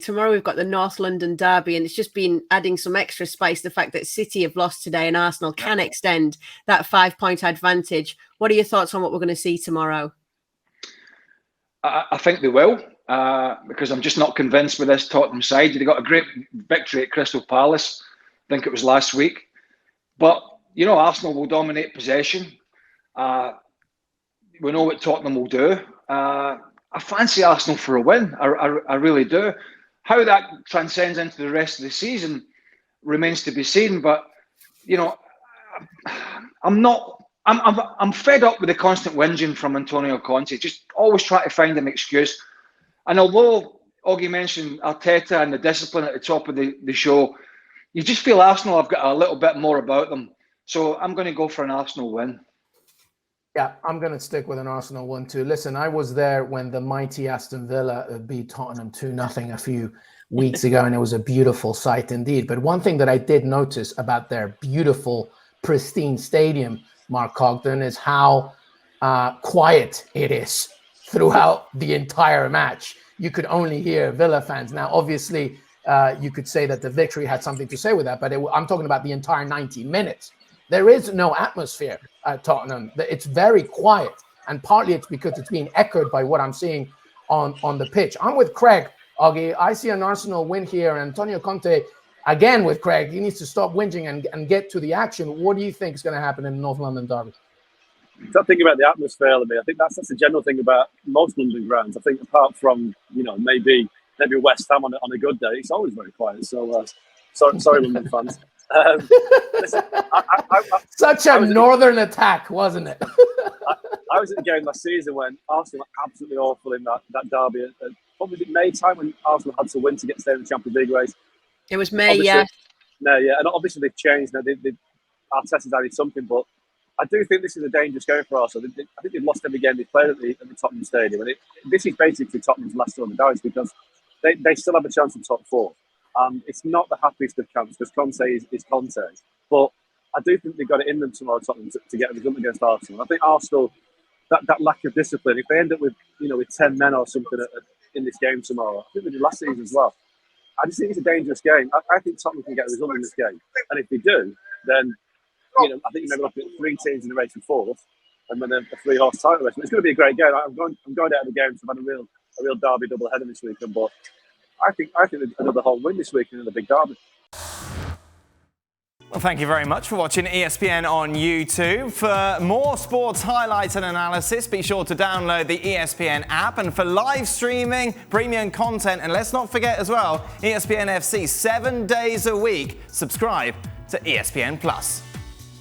tomorrow we've got the North London derby, and it's just been adding some extra spice. The fact that City have lost today and Arsenal can extend that 5-point advantage. What are your thoughts on what we're going to see tomorrow? I think they will, because I'm just not convinced with this Tottenham side. They got a great victory at Crystal Palace, I think it was last week. But, you know, Arsenal will dominate possession. We know what Tottenham will do. I fancy Arsenal for a win. I really do. How that transcends into the rest of the season remains to be seen. But, you know, I'm fed up with the constant whinging from Antonio Conte. Just always trying to find an excuse. And although Augie mentioned Arteta and the discipline at the top of the show, you just feel Arsenal have got a little bit more about them. So I'm going to go for an Arsenal win. Yeah, I'm going to stick with an Arsenal 1-2. Listen, I was there when the mighty Aston Villa beat Tottenham 2-0 a few weeks ago, and it was a beautiful sight indeed. But one thing that I did notice about their beautiful, pristine stadium, Mark Cogden, is how quiet it is throughout the entire match. You could only hear Villa fans. Now, obviously, you could say that the victory had something to say with that, but I'm talking about the entire 90 minutes. There is no atmosphere at Tottenham. It's very quiet, and partly it's because it's being echoed by what I'm seeing on the pitch. I'm with Craig, Augie. I see an Arsenal win here, and Antonio Conte, again with Craig, he needs to stop whinging and get to the action. What do you think is going to happen in the North London derby? Stop thinking about the atmosphere, I think that's the general thing about most London grounds. I think apart from, you know, maybe West Ham on a good day, it's always very quiet. So sorry, London fans. Listen, Such a northern attack, wasn't it? I was at the game last season when Arsenal were absolutely awful in that derby. What was it, May time, when Arsenal had to win to get to stay in the Champions League race? It was May, yeah. No, yeah, and obviously they've changed. Arteta's added something, but I do think this is a dangerous game for Arsenal. I think they've lost every game they've played at the Tottenham Stadium, and this is basically Tottenham's last run of the dice, because they still have a chance of top four. It's not the happiest of camps, because Conte is Conte, but I do think they've got it in them tomorrow, Tottenham, to get a result against Arsenal. I think Arsenal, that lack of discipline, if they end up with 10 men or something in this game tomorrow, I think they did last season as well. I just think it's a dangerous game. I think Tottenham can get a result in this game, and if they do, then I think you may be looking at 3 teams in the race for fourth, and then a 3-horse title race. It's going to be a great game. I'm going out of the game, so I've had a real derby double header this weekend, but I think another home win this week and another big derby. Well, thank you very much for watching ESPN on YouTube. For more sports highlights and analysis, be sure to download the ESPN app. And for live streaming, premium content, and let's not forget as well, ESPN FC 7 days a week. Subscribe to ESPN Plus.